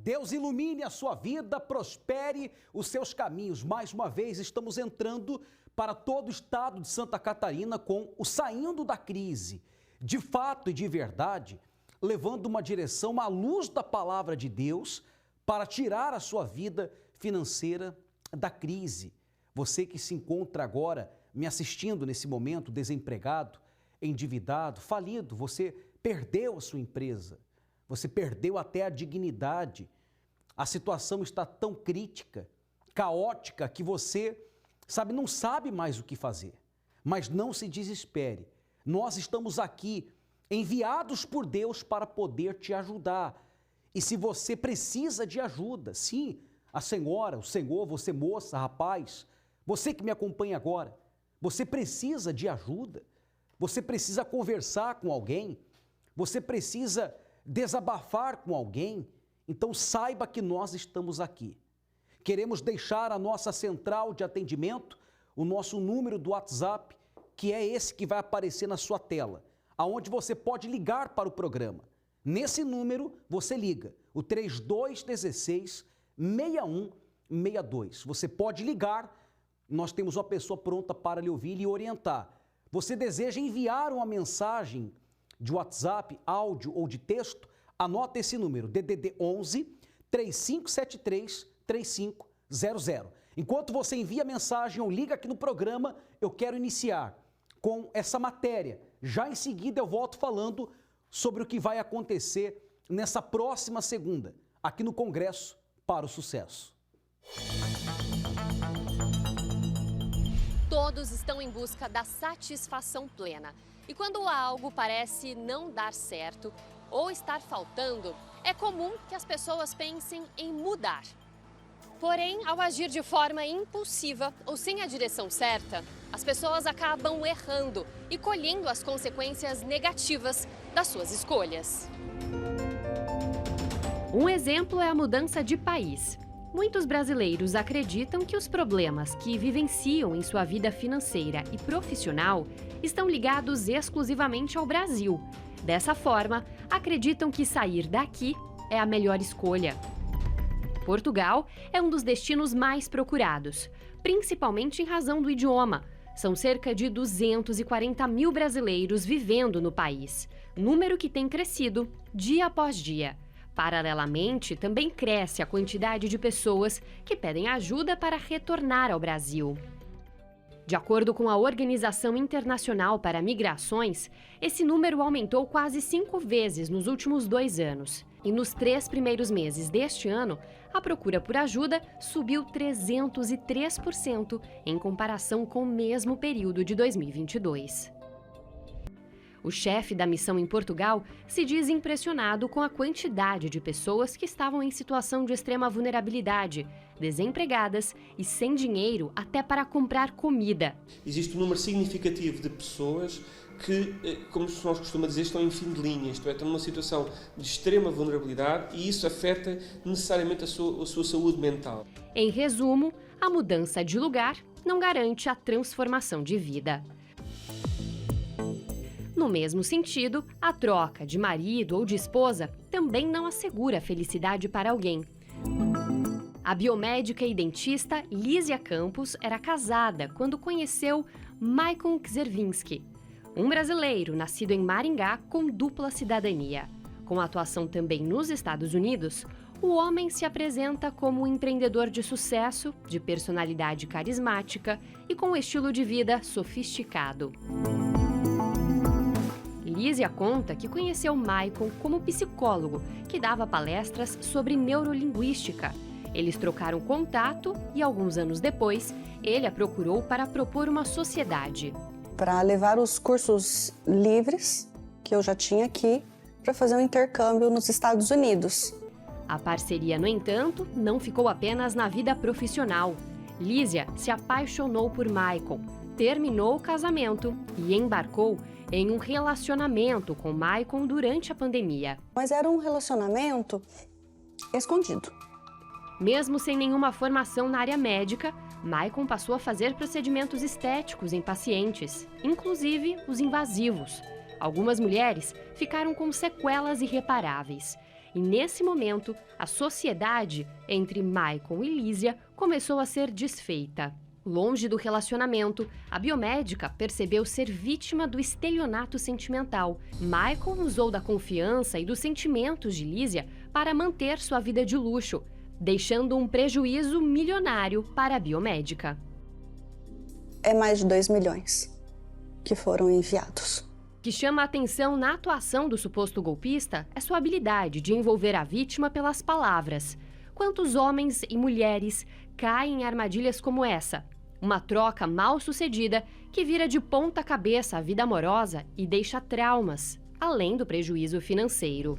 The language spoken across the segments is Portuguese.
Deus ilumine a sua vida, prospere os seus caminhos. Mais uma vez, estamos entrando para todo o estado de Santa Catarina com o Saindo da Crise. De fato e de verdade, levando uma direção à luz da palavra de Deus para tirar a sua vida financeira da crise. Você que se encontra agora me assistindo nesse momento, desempregado, endividado, falido, você perdeu a sua empresa. Você perdeu até a dignidade. A situação está tão crítica, caótica, que você, não sabe mais o que fazer. Mas não se desespere. Nós estamos aqui, enviados por Deus para poder te ajudar. E se você precisa de ajuda, sim, a senhora, o senhor, você moça, rapaz, você que me acompanha agora, você precisa de ajuda. Você precisa conversar com alguém. Você precisa desabafar com alguém, então saiba que nós estamos aqui. Queremos deixar a nossa central de atendimento, o nosso número do WhatsApp, que é esse que vai aparecer na sua tela, aonde você pode ligar para o programa. Nesse número você liga, o 3216-6162. Você pode ligar, nós temos uma pessoa pronta para lhe ouvir e lhe orientar. Você deseja enviar uma mensagem de WhatsApp, áudio ou de texto, anota esse número, DDD 11 3573 3500. Enquanto você envia a mensagem ou liga aqui no programa, eu quero iniciar com essa matéria. Já em seguida eu volto falando sobre o que vai acontecer nessa próxima segunda, aqui no Congresso para o Sucesso. Todos estão em busca da satisfação plena. E quando algo parece não dar certo ou estar faltando, é comum que as pessoas pensem em mudar. Porém, ao agir de forma impulsiva ou sem a direção certa, as pessoas acabam errando e colhendo as consequências negativas das suas escolhas. Um exemplo é a mudança de país. Muitos brasileiros acreditam que os problemas que vivenciam em sua vida financeira e profissional estão ligados exclusivamente ao Brasil. Dessa forma, acreditam que sair daqui é a melhor escolha. Portugal é um dos destinos mais procurados, principalmente em razão do idioma. São cerca de 240 mil brasileiros vivendo no país, número que tem crescido dia após dia. Paralelamente, também cresce a quantidade de pessoas que pedem ajuda para retornar ao Brasil. De acordo com a Organização Internacional para Migrações, esse número aumentou quase 5 vezes nos últimos 2 anos. E nos 3 primeiros meses deste ano, a procura por ajuda subiu 303% em comparação com o mesmo período de 2022. O chefe da missão em Portugal se diz impressionado com a quantidade de pessoas que estavam em situação de extrema vulnerabilidade, desempregadas e sem dinheiro até para comprar comida. Existe um número significativo de pessoas que, como nós costumamos dizer, estão em fim de linha, isto é, estão numa situação de extrema vulnerabilidade e isso afeta necessariamente a sua saúde mental. Em resumo, a mudança de lugar não garante a transformação de vida. No mesmo sentido, a troca de marido ou de esposa também não assegura a felicidade para alguém. A biomédica e dentista Lísia Campos era casada quando conheceu Maicon Czerwinski, um brasileiro nascido em Maringá com dupla cidadania. Com atuação também nos Estados Unidos, o homem se apresenta como um empreendedor de sucesso, de personalidade carismática e com um estilo de vida sofisticado. Lísia conta que conheceu Maicon como psicólogo, que dava palestras sobre neurolinguística. Eles trocaram contato e, alguns anos depois, ele a procurou para propor uma sociedade. Para levar os cursos livres que eu já tinha aqui para fazer um intercâmbio nos Estados Unidos. A parceria, no entanto, não ficou apenas na vida profissional. Lísia se apaixonou por Maicon, terminou o casamento e embarcou em um relacionamento com Maicon durante a pandemia. Mas era um relacionamento escondido. Mesmo sem nenhuma formação na área médica, Maicon passou a fazer procedimentos estéticos em pacientes, inclusive os invasivos. Algumas mulheres ficaram com sequelas irreparáveis. E nesse momento, a sociedade entre Maicon e Lísia começou a ser desfeita. Longe do relacionamento, a biomédica percebeu ser vítima do estelionato sentimental. Maicon usou da confiança e dos sentimentos de Lísia para manter sua vida de luxo, deixando um prejuízo milionário para a biomédica. É mais de 2 milhões que foram enviados. O que chama a atenção na atuação do suposto golpista é sua habilidade de envolver a vítima pelas palavras. Quantos homens e mulheres caem em armadilhas como essa? Uma troca mal sucedida que vira de ponta cabeça a vida amorosa e deixa traumas, além do prejuízo financeiro.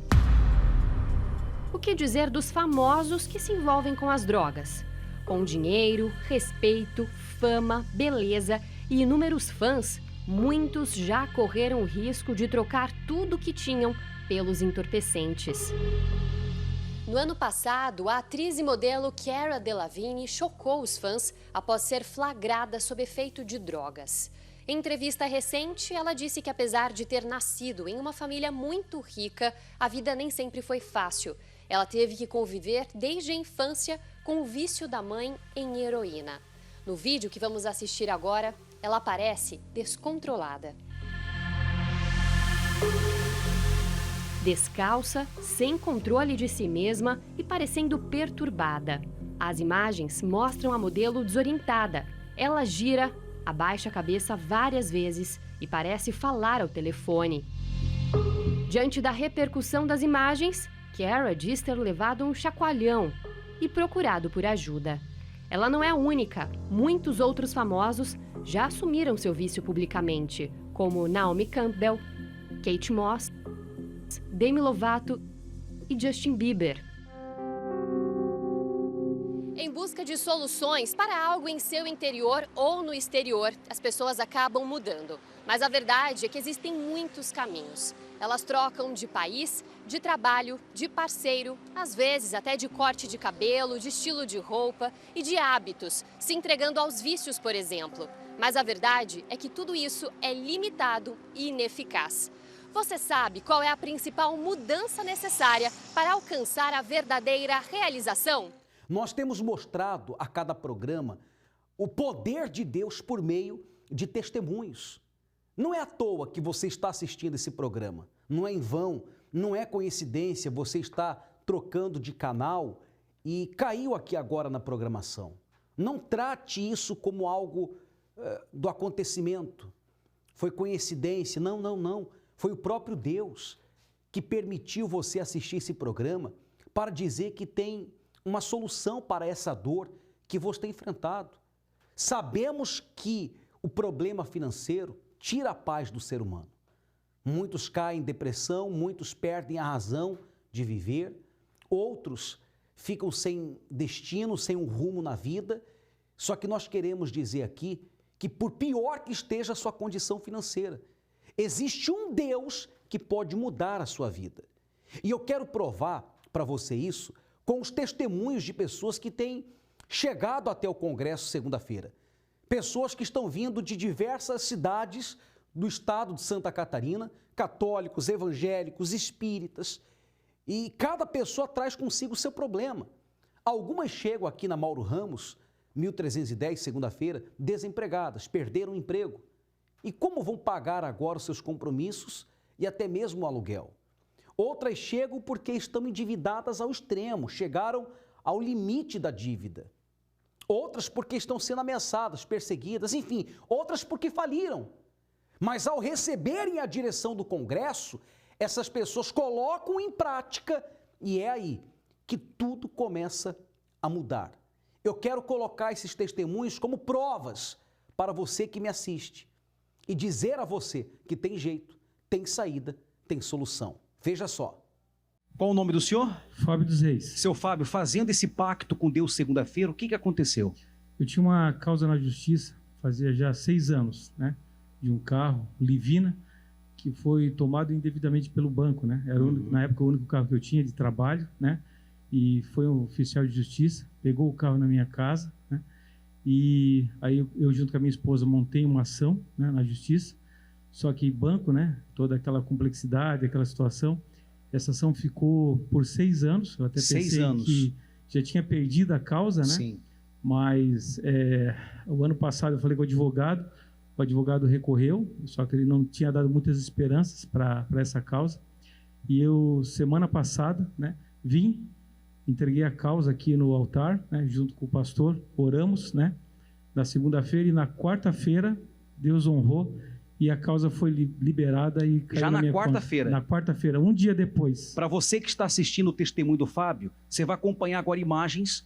O que dizer dos famosos que se envolvem com as drogas? Com dinheiro, respeito, fama, beleza e inúmeros fãs, muitos já correram o risco de trocar tudo o que tinham pelos entorpecentes. No ano passado, a atriz e modelo Cara Delevingne chocou os fãs após ser flagrada sob efeito de drogas. Em entrevista recente, ela disse que apesar de ter nascido em uma família muito rica, a vida nem sempre foi fácil. Ela teve que conviver desde a infância com o vício da mãe em heroína. No vídeo que vamos assistir agora, ela aparece descontrolada. Descalça, sem controle de si mesma e parecendo perturbada. As imagens mostram a modelo desorientada. Ela gira, abaixa a cabeça várias vezes e parece falar ao telefone. Diante da repercussão das imagens, Cara diz ter levado um chacoalhão e procurado por ajuda. Ela não é a única. Muitos outros famosos já assumiram seu vício publicamente, como Naomi Campbell, Kate Moss, Demi Lovato e Justin Bieber. Em busca de soluções para algo em seu interior ou no exterior, as pessoas acabam mudando. Mas a verdade é que existem muitos caminhos. Elas trocam de país, de trabalho, de parceiro, às vezes até de corte de cabelo, de estilo de roupa e de hábitos, se entregando aos vícios, por exemplo. Mas a verdade é que tudo isso é limitado e ineficaz. Você sabe qual é a principal mudança necessária para alcançar a verdadeira realização? Nós temos mostrado a cada programa o poder de Deus por meio de testemunhos. Não é à toa que você está assistindo esse programa, não é em vão, não é coincidência você está trocando de canal e caiu aqui agora na programação. Não trate isso como algo do acontecimento, foi coincidência, não. Foi o próprio Deus que permitiu você assistir esse programa para dizer que tem uma solução para essa dor que você tem enfrentado. Sabemos que o problema financeiro tira a paz do ser humano. Muitos caem em depressão, muitos perdem a razão de viver, outros ficam sem destino, sem um rumo na vida. Só que nós queremos dizer aqui que por pior que esteja a sua condição financeira, existe um Deus que pode mudar a sua vida. E eu quero provar para você isso com os testemunhos de pessoas que têm chegado até o Congresso segunda-feira. Pessoas que estão vindo de diversas cidades do estado de Santa Catarina, católicos, evangélicos, espíritas, e cada pessoa traz consigo o seu problema. Algumas chegam aqui na Mauro Ramos, 1310, segunda-feira, desempregadas, perderam o emprego. E como vão pagar agora os seus compromissos e até mesmo o aluguel? Outras chegam porque estão endividadas ao extremo, chegaram ao limite da dívida. Outras porque estão sendo ameaçadas, perseguidas, enfim, outras porque faliram. Mas ao receberem a direção do Congresso, essas pessoas colocam em prática e é aí que tudo começa a mudar. Eu quero colocar esses testemunhos como provas para você que me assiste e dizer a você que tem jeito, tem saída, tem solução. Veja só. Qual o nome do senhor? Fábio dos Reis. Seu Fábio, fazendo esse pacto com Deus segunda-feira, o que aconteceu? Eu tinha uma causa na justiça, fazia já 6 anos, né? De um carro, Livina, que foi tomado indevidamente pelo banco, né? Era na época o único carro que eu tinha de trabalho, né? E foi um oficial de justiça, pegou o carro na minha casa, né? E aí eu junto com a minha esposa montei uma ação, né, na justiça. Só que banco, né? Toda aquela complexidade, aquela situação, Essa ação ficou por 6 anos. Eu até pensei que já tinha perdido a causa, né? Sim. Mas o ano passado eu falei com o advogado recorreu, só que ele não tinha dado muitas esperanças para essa causa. E eu, semana passada, né, vim, entreguei a causa aqui no altar, né, junto com o pastor, oramos, né, na segunda-feira, e na quarta-feira Deus honrou e a causa foi liberada e caiu já na na minha quarta-feira? Na quarta-feira, um dia depois. Para você que está assistindo o testemunho do Fábio, você vai acompanhar agora imagens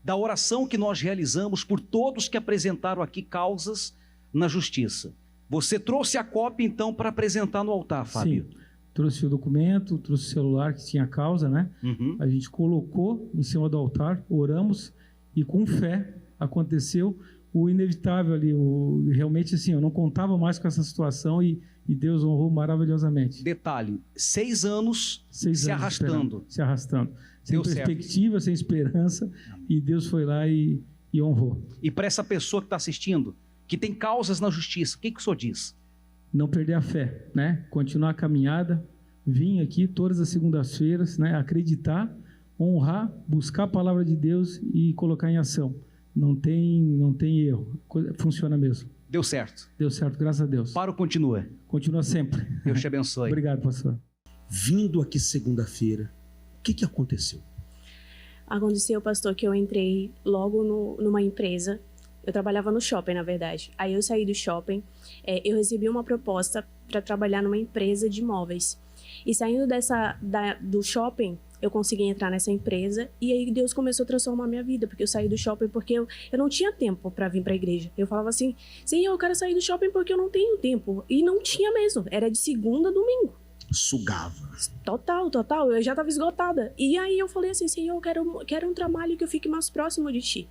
da oração que nós realizamos por todos que apresentaram aqui causas na justiça. Você trouxe a cópia, então, para apresentar no altar, Fábio? Sim, trouxe o documento, trouxe o celular que tinha a causa, né? Uhum. A gente colocou em cima do altar, oramos e com fé aconteceu o inevitável ali. Realmente, assim, eu não contava mais com essa situação e Deus honrou maravilhosamente. Detalhe, 6 anos se arrastando. Se arrastando. Sem Deu perspectiva, sem esperança, e Deus foi lá e honrou. E para essa pessoa que está assistindo, que tem causas na justiça, o que o senhor diz? Não perder a fé, né? Continuar a caminhada, vir aqui todas as segundas-feiras, né? Acreditar, honrar, buscar a palavra de Deus e colocar em ação. Não tem erro, funciona mesmo. Deu certo. Deu certo, graças a Deus. Para ou continua? Continua sempre. Deus te abençoe. Obrigado, pastor. Vindo aqui segunda-feira, o que aconteceu? Aconteceu, pastor, que eu entrei logo numa empresa. Eu trabalhava no shopping, na verdade. Aí eu saí do shopping, eu recebi uma proposta para trabalhar numa empresa de imóveis. E saindo do shopping, eu consegui entrar nessa empresa e aí Deus começou a transformar a minha vida, porque eu saí do shopping porque eu não tinha tempo para vir para a igreja. Eu falava assim, Senhor, eu quero sair do shopping porque eu não tenho tempo. E não tinha mesmo, era de segunda a domingo. Sugava. Total, eu já estava esgotada. E aí eu falei assim, Senhor, eu quero um trabalho que eu fique mais próximo de Ti.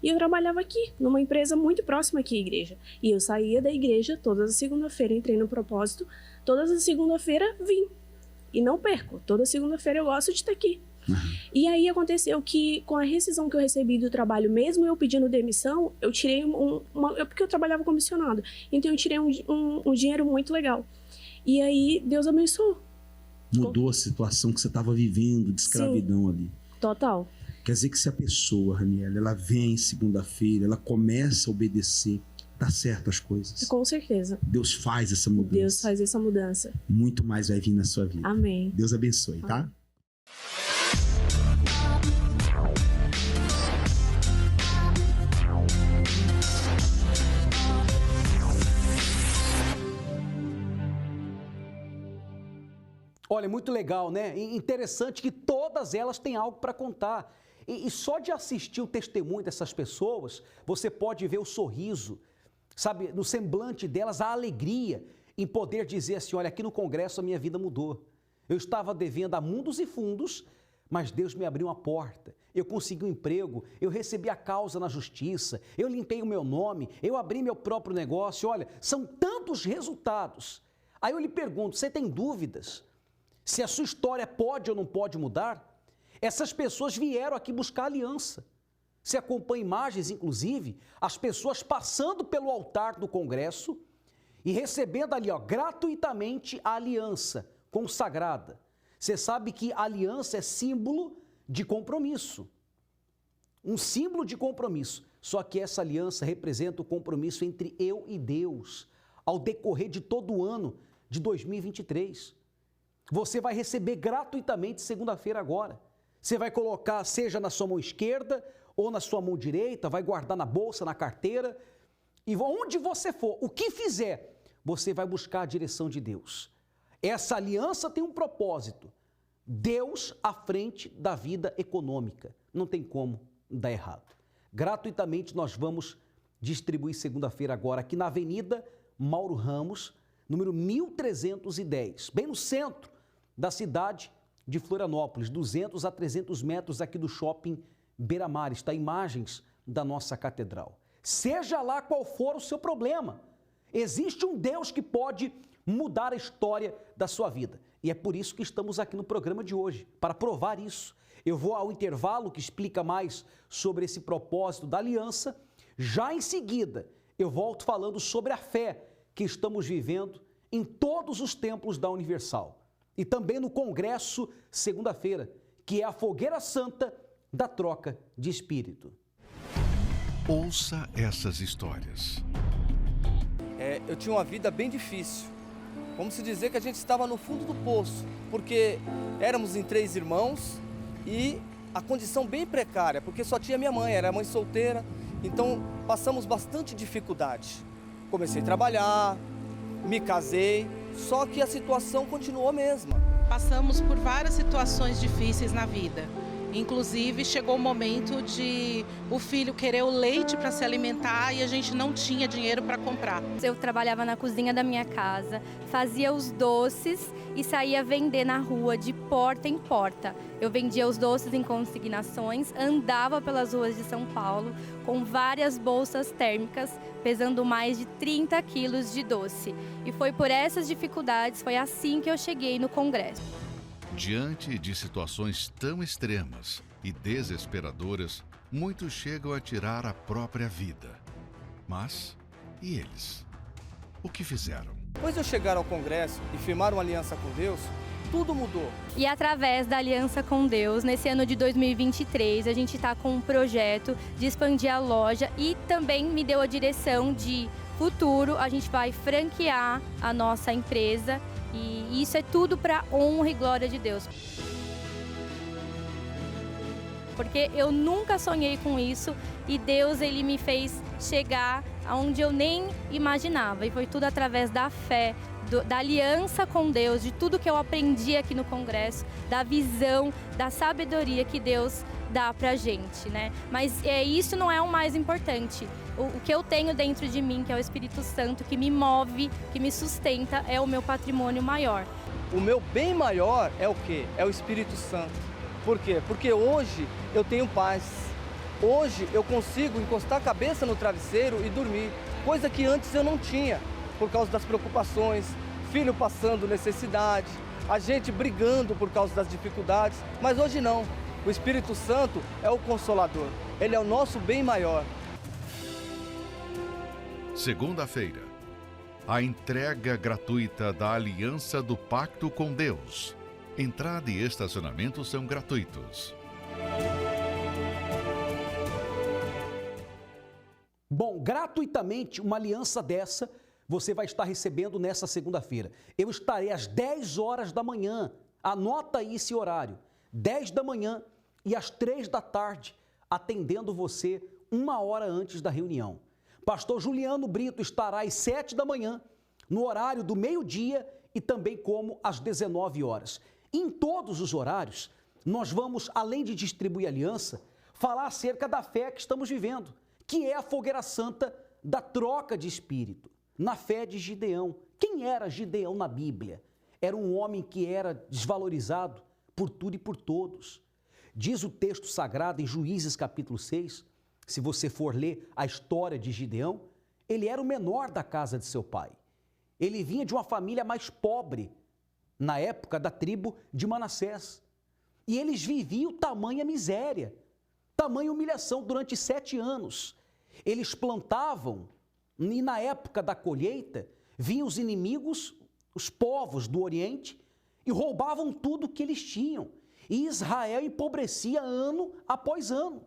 E eu trabalhava aqui, numa empresa muito próxima aqui à igreja. E eu saía da igreja toda segunda-feira, entrei no propósito, toda segunda-feira vim. E não perco, toda segunda-feira eu gosto de estar aqui. Uhum. E aí aconteceu que, com a rescisão que eu recebi do trabalho, mesmo eu pedindo demissão, eu tirei porque eu trabalhava comissionado. Então eu tirei um dinheiro muito legal. E aí Deus abençoou. Mudou a situação que você estava vivendo, de escravidão. Sim, ali. Total. Quer dizer que se a pessoa, Raniela, ela vem segunda-feira, ela começa a obedecer, dá certo as coisas. Com certeza. Deus faz essa mudança. Deus faz essa mudança. Muito mais vai vir na sua vida. Amém. Deus abençoe, tá? Amém. Olha, muito legal, né? Interessante que todas elas têm algo para contar. E só de assistir o testemunho dessas pessoas, você pode ver o sorriso, sabe, no semblante delas, a alegria em poder dizer assim, olha, aqui no Congresso a minha vida mudou. Eu estava devendo a mundos e fundos, mas Deus me abriu uma porta. Eu consegui um emprego, eu recebi a causa na justiça, eu limpei o meu nome, eu abri meu próprio negócio. Olha, são tantos resultados. Aí eu lhe pergunto, você tem dúvidas se a sua história pode ou não pode mudar? Essas pessoas vieram aqui buscar aliança. Você acompanha imagens, inclusive, as pessoas passando pelo altar do Congresso e recebendo ali, gratuitamente a aliança consagrada. Você sabe que a aliança é símbolo de compromisso. Um símbolo de compromisso. Só que essa aliança representa o compromisso entre eu e Deus ao decorrer de todo o ano de 2023. Você vai receber gratuitamente segunda-feira agora. Você vai colocar, seja na sua mão esquerda ou na sua mão direita, vai guardar na bolsa, na carteira, e onde você for, o que fizer, você vai buscar a direção de Deus. Essa aliança tem um propósito, Deus à frente da vida econômica, não tem como dar errado. Gratuitamente nós vamos distribuir segunda-feira agora aqui na Avenida Mauro Ramos, número 1310, bem no centro da cidade de Florianópolis, 200 a 300 metros aqui do shopping Beira-Mar. Está imagens da nossa catedral. Seja lá qual for o seu problema, existe um Deus que pode mudar a história da sua vida. E é por isso que estamos aqui no programa de hoje, para provar isso. Eu vou ao intervalo que explica mais sobre esse propósito da aliança. Já em seguida, eu volto falando sobre a fé que estamos vivendo em todos os templos da Universal. e também no congresso segunda-feira, que é a fogueira santa da troca de espírito. Ouça essas histórias. Eu tinha uma vida bem difícil. Vamos se dizer que a gente estava no fundo do poço, porque éramos em 3 irmãos e a condição bem precária, porque só tinha minha mãe, era mãe solteira, então passamos bastante dificuldade. Comecei a trabalhar, me casei, só que a situação continuou a mesma. Passamos por várias situações difíceis na vida. Inclusive, chegou o momento de o filho querer o leite para se alimentar e a gente não tinha dinheiro para comprar. Eu trabalhava na cozinha da minha casa, fazia os doces e saía vender na rua de porta em porta. Eu vendia os doces em consignações, andava pelas ruas de São Paulo com várias bolsas térmicas, pesando mais de 30 quilos de doce. E foi por essas dificuldades, foi assim que eu cheguei no congresso. Diante de situações tão extremas e desesperadoras, muitos chegam a tirar a própria vida. Mas, e eles? O que fizeram? Depois de eu chegar ao congresso e firmar uma aliança com Deus, tudo mudou. E através da aliança com Deus, nesse ano de 2023, a gente está com um projeto de expandir a loja e também me deu a direção de futuro, a gente vai franquear a nossa empresa. E isso é tudo para honra e glória de Deus. Porque eu nunca sonhei com isso e Deus, ele me fez chegar aonde eu nem imaginava. E foi tudo através da fé, da aliança com Deus, de tudo que eu aprendi aqui no congresso, da visão, da sabedoria que Deus dá pra gente, né? Mas isso não é o mais importante. O que eu tenho dentro de mim, que é o Espírito Santo, que me move, que me sustenta, é o meu patrimônio maior. O meu bem maior é o quê? É o Espírito Santo. Por quê? Porque hoje eu tenho paz. Hoje eu consigo encostar a cabeça no travesseiro e dormir, coisa que antes eu não tinha, por causa das preocupações, filho passando necessidade, a gente brigando por causa das dificuldades, mas hoje não. O Espírito Santo é o Consolador, ele é o nosso bem maior. Segunda-feira, a entrega gratuita da Aliança do Pacto com Deus. Entrada e estacionamento são gratuitos. Bom, gratuitamente, uma aliança dessa você vai estar recebendo nessa segunda-feira. Eu estarei às 10 horas da manhã, anota aí esse horário, 10 da manhã e às 3 da tarde, atendendo você 1 hora antes da reunião. Pastor Juliano Brito estará às 7 da manhã, no horário do meio-dia e também como às 19 horas. Em todos os horários, nós vamos, além de distribuir aliança, falar acerca da fé que estamos vivendo, que é a fogueira santa da troca de espírito, na fé de Gideão. Quem era Gideão na Bíblia? Era um homem que era desvalorizado por tudo e por todos. Diz o texto sagrado em Juízes capítulo 6, se você for ler a história de Gideão, ele era o menor da casa de seu pai. Ele vinha de uma família mais pobre, na época da tribo de Manassés. E eles viviam tamanha miséria, tamanha humilhação durante 7 anos. Eles plantavam e na época da colheita vinham os inimigos, os povos do Oriente, e roubavam tudo que eles tinham. E Israel empobrecia ano após ano.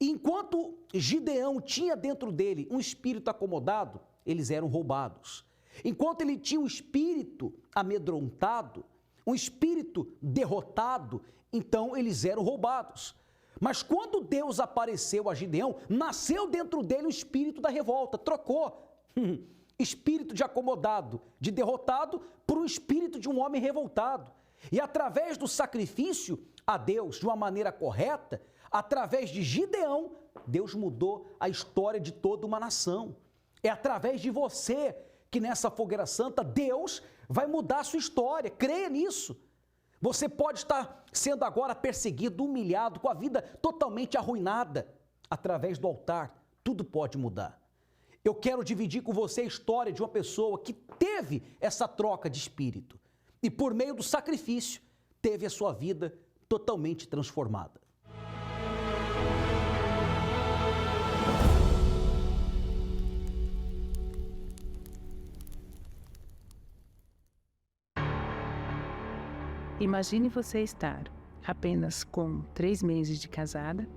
Enquanto Gideão tinha dentro dele um espírito acomodado, eles eram roubados. Enquanto ele tinha um espírito amedrontado, um espírito derrotado, então eles eram roubados. Mas quando Deus apareceu a Gideão, nasceu dentro dele o espírito da revolta, trocou espírito de acomodado, de derrotado, por um espírito de um homem revoltado. E através do sacrifício a Deus, de uma maneira correta, através de Gideão, Deus mudou a história de toda uma nação. É através de você que nessa fogueira santa, Deus vai mudar a sua história. Creia nisso. Você pode estar sendo agora perseguido, humilhado, com a vida totalmente arruinada. Através do altar, tudo pode mudar. Eu quero dividir com você a história de uma pessoa que teve essa troca de espírito e, por meio do sacrifício, teve a sua vida totalmente transformada. Imagine você estar apenas com 3 meses de casada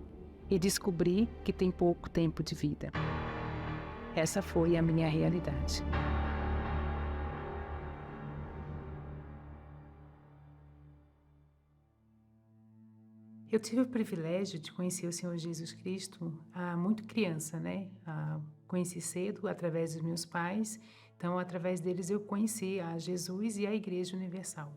e descobrir que tem pouco tempo de vida. Essa foi a minha realidade. Eu tive o privilégio de conhecer o Senhor Jesus Cristo muito criança, né? Conheci cedo através dos meus pais, então através deles eu conheci a Jesus e a Igreja Universal.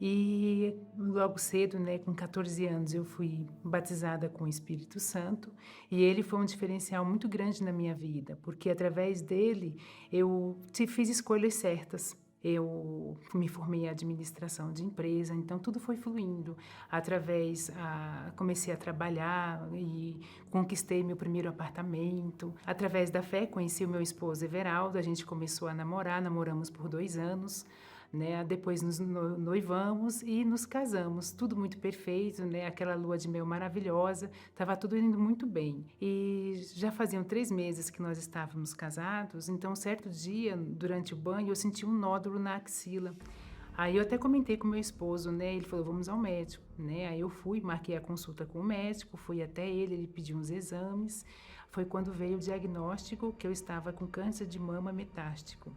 E logo cedo, né, com 14 anos, eu fui batizada com o Espírito Santo e ele foi um diferencial muito grande na minha vida, porque através dele eu fiz escolhas certas. Eu me formei em administração de empresa, então tudo foi fluindo. Comecei a trabalhar e conquistei meu primeiro apartamento. Através da fé, conheci o meu esposo Everaldo, a gente começou a namorar, namoramos por 2 anos. Né? Depois nos noivamos e nos casamos, tudo muito perfeito, né? Aquela lua de mel maravilhosa, estava tudo indo muito bem. E já faziam 3 meses que nós estávamos casados, então certo dia, durante o banho, eu senti um nódulo na axila. Aí eu até comentei com meu esposo, né? Ele falou, vamos ao médico, né? Aí eu fui, marquei a consulta com o médico, fui até ele pediu uns exames. Foi quando veio o diagnóstico que eu estava com câncer de mama metástico.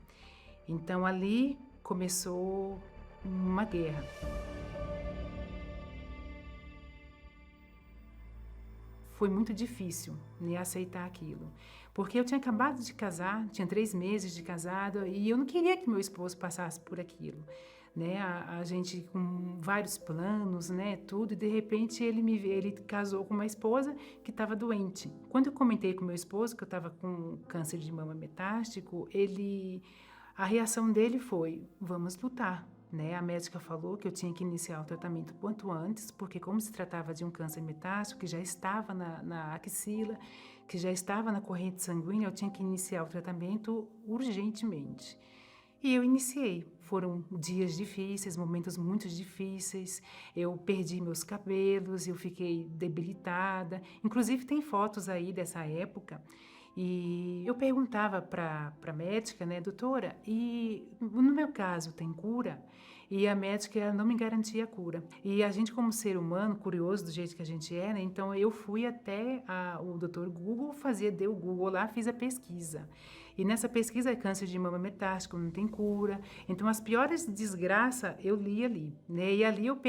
Então ali começou uma guerra. Foi muito difícil, né, aceitar aquilo, porque eu tinha acabado de casar, tinha 3 meses de casada e eu não queria que meu esposo passasse por aquilo, né? A gente com vários planos, né, tudo, e de repente ele casou com uma esposa que estava doente. Quando eu comentei com meu esposo que eu estava com câncer de mama metástico, a reação dele foi, vamos lutar, né? A médica falou que eu tinha que iniciar o tratamento quanto antes, porque como se tratava de um câncer metástico, que já estava na axila, que já estava na corrente sanguínea, eu tinha que iniciar o tratamento urgentemente. E eu iniciei. Foram dias difíceis, momentos muito difíceis. Eu perdi meus cabelos, eu fiquei debilitada. Inclusive tem fotos aí dessa época. E eu perguntava para a médica, né, doutora, e no meu caso tem cura? E a médica não me garantia a cura. E a gente, como ser humano, curioso do jeito que a gente é, né, então eu fui até o Dr. Google, dei o Google lá, fiz a pesquisa. E nessa pesquisa, câncer de mama metástico, não tem cura. Então, as piores desgraças eu li ali, né, e ali eu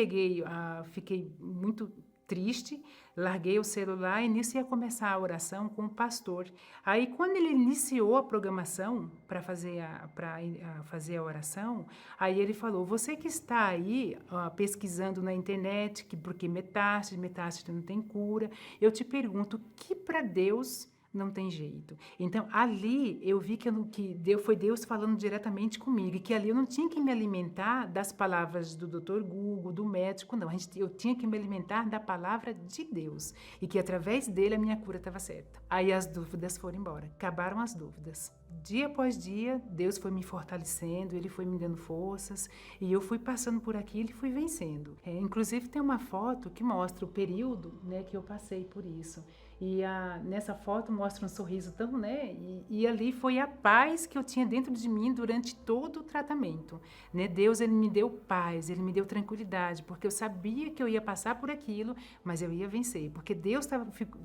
fiquei muito triste, larguei o celular e nisso ia começar a oração com o pastor. Aí, quando ele iniciou a programação para fazer a oração, aí ele falou, você que está aí pesquisando na internet, porque metástase não tem cura, eu te pergunto, que para Deus não tem jeito. Então, ali eu vi que foi Deus falando diretamente comigo, e que ali eu não tinha que me alimentar das palavras do Dr. Google, do médico, não. Eu tinha que me alimentar da palavra de Deus, e que através dele a minha cura estava certa. Aí as dúvidas foram embora, acabaram as dúvidas. Dia após dia, Deus foi me fortalecendo, Ele foi me dando forças, e eu fui passando por aquilo e fui vencendo. Inclusive, tem uma foto que mostra o período, né, que eu passei por isso. E nessa foto mostra um sorriso tão, né? E ali foi a paz que eu tinha dentro de mim durante todo o tratamento, né? Deus, Ele me deu paz, Ele me deu tranquilidade, porque eu sabia que eu ia passar por aquilo, mas eu ia vencer, porque Deus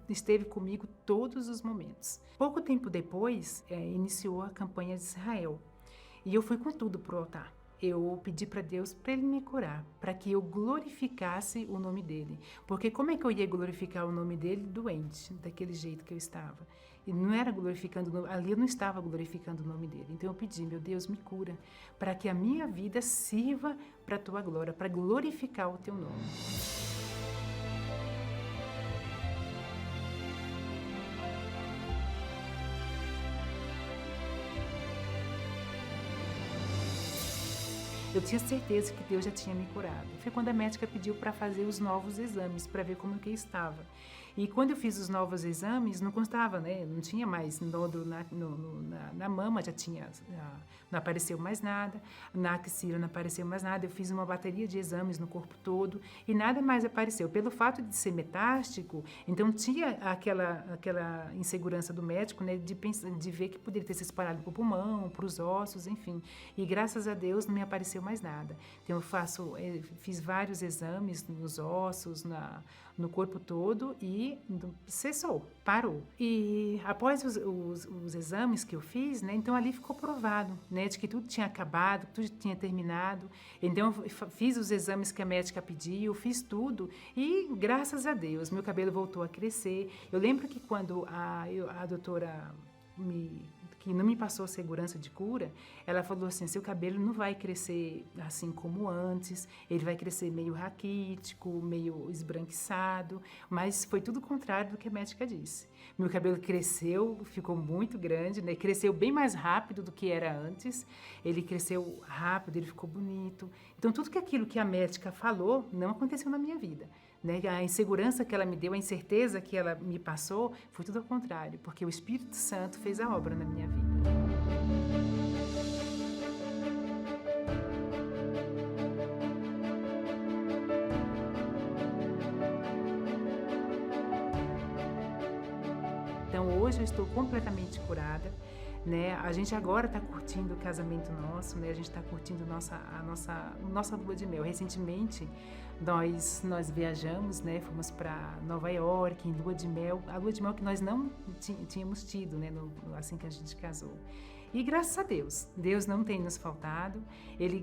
esteve comigo todos os momentos. Pouco tempo depois, iniciou a campanha de Israel, e eu fui com tudo pro altar. Eu pedi para Deus para Ele me curar, para que eu glorificasse o nome dEle. Porque como é que eu ia glorificar o nome dEle doente, daquele jeito que eu estava? E não era glorificando, ali eu não estava glorificando o nome dEle. Então eu pedi, meu Deus, me cura, para que a minha vida sirva para a Tua glória, para glorificar o Teu nome. Eu tinha certeza que Deus já tinha me curado. Foi quando a médica pediu para fazer os novos exames, para ver como que eu estava. E quando eu fiz os novos exames, não constava, né? Não tinha mais nódulo na mama, não apareceu mais nada, na axila não apareceu mais nada. Eu fiz uma bateria de exames no corpo todo e nada mais apareceu. Pelo fato de ser metástico, então tinha aquela insegurança do médico, né? De ver que poderia ter se espalhado para o pulmão, para os ossos, enfim. E graças a Deus não me apareceu mais nada. Então eu fiz vários exames nos ossos, no corpo todo e cessou, parou. E após os exames que eu fiz, né, então ali ficou provado, né, de que tudo tinha acabado, tudo tinha terminado. Então eu fiz os exames que a médica pediu, fiz tudo e graças a Deus meu cabelo voltou a crescer. Eu lembro que quando a doutora que não me passou segurança de cura, ela falou assim, seu cabelo não vai crescer assim como antes, ele vai crescer meio raquítico, meio esbranquiçado, mas foi tudo o contrário do que a médica disse. Meu cabelo cresceu, ficou muito grande, né? Cresceu bem mais rápido do que era antes, ele cresceu rápido, ele ficou bonito. Então tudo aquilo que a médica falou não aconteceu na minha vida. Né? A insegurança que ela me deu, a incerteza que ela me passou, foi tudo ao contrário, porque o Espírito Santo fez a obra na minha vida. Então hoje eu estou completamente curada. Né? A gente agora está curtindo o casamento nosso, né? A gente está curtindo a nossa lua de mel. Recentemente nós viajamos, né? Fomos para Nova York em lua de mel, a lua de mel que nós não tínhamos tido, né? Assim que a gente casou. E graças a Deus, Deus não tem nos faltado.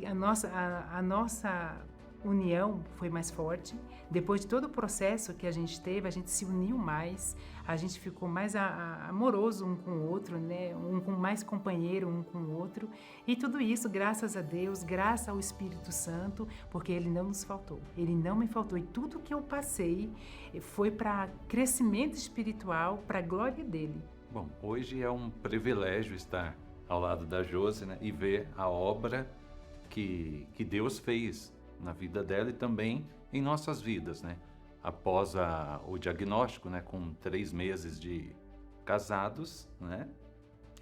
A nossa união foi mais forte. Depois de todo o processo que a gente teve, a gente se uniu mais, a gente ficou mais amoroso um com o outro, né? Mais companheiro um com o outro. E tudo isso, graças a Deus, graças ao Espírito Santo, porque Ele não nos faltou. Ele não me faltou. E tudo que eu passei foi para crescimento espiritual, para a glória dEle. Bom, hoje é um privilégio estar ao lado da Josi, né? E ver a obra que Deus fez na vida dela e também em nossas vidas, né? Após o diagnóstico, né, com 3 meses de casados, né?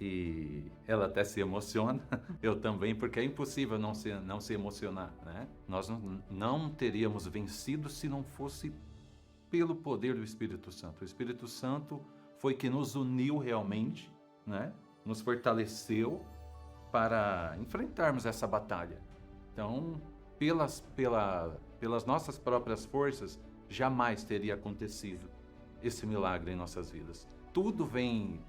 E ela até se emociona, eu também, porque é impossível não se emocionar, né? Nós não teríamos vencido se não fosse pelo poder do Espírito Santo. O Espírito Santo foi que nos uniu realmente, né? Nos fortaleceu para enfrentarmos essa batalha. Então, pelas nossas próprias forças, jamais teria acontecido esse milagre em nossas vidas. Tudo vem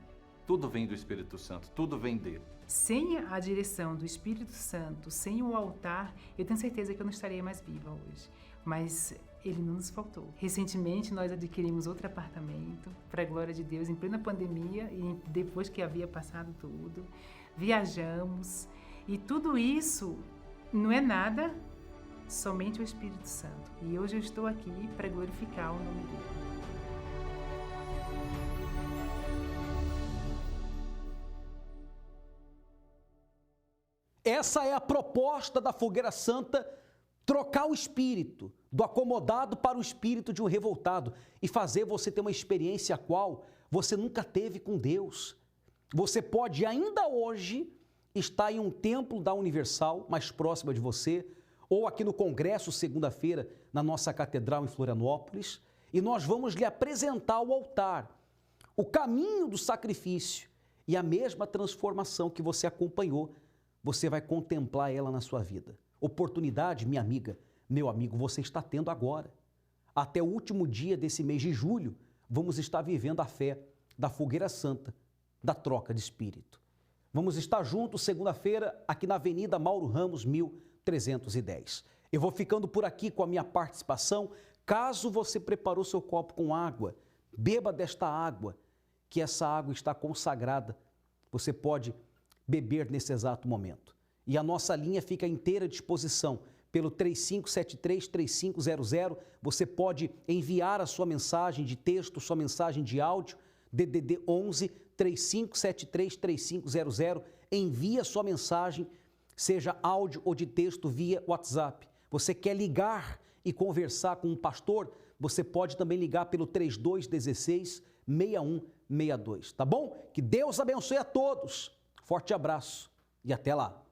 do Espírito Santo, tudo vem dele. Sem a direção do Espírito Santo, sem o altar, eu tenho certeza que eu não estaria mais viva hoje. Mas ele não nos faltou. Recentemente, nós adquirimos outro apartamento, para a glória de Deus, em plena pandemia, e depois que havia passado tudo, viajamos, e tudo isso não é nada, somente o Espírito Santo. E hoje eu estou aqui para glorificar o nome dele. Essa é a proposta da Fogueira Santa, trocar o espírito do acomodado para o espírito de um revoltado e fazer você ter uma experiência a qual você nunca teve com Deus. Você pode ainda hoje estar em um templo da Universal mais próxima de você, ou aqui no Congresso, segunda-feira, na nossa catedral em Florianópolis, e nós vamos lhe apresentar o altar, o caminho do sacrifício e a mesma transformação que você acompanhou, você vai contemplar ela na sua vida. Oportunidade, minha amiga, meu amigo, você está tendo agora. Até o último dia desse mês de julho, vamos estar vivendo a fé da Fogueira Santa, da troca de espírito. Vamos estar juntos segunda-feira, aqui na Avenida Mauro Ramos, 1310. Eu vou ficando por aqui com a minha participação. Caso você preparou seu copo com água, beba desta água, que essa água está consagrada. Você pode beber nesse exato momento. E a nossa linha fica à inteira disposição. Pelo 3573-3500, você pode enviar a sua mensagem de texto, sua mensagem de áudio, DDD 11 3573-3500. Envie a sua mensagem, seja áudio ou de texto, via WhatsApp. Você quer ligar e conversar com um pastor, você pode também ligar pelo 3216-6162, tá bom? Que Deus abençoe a todos. Forte abraço e até lá.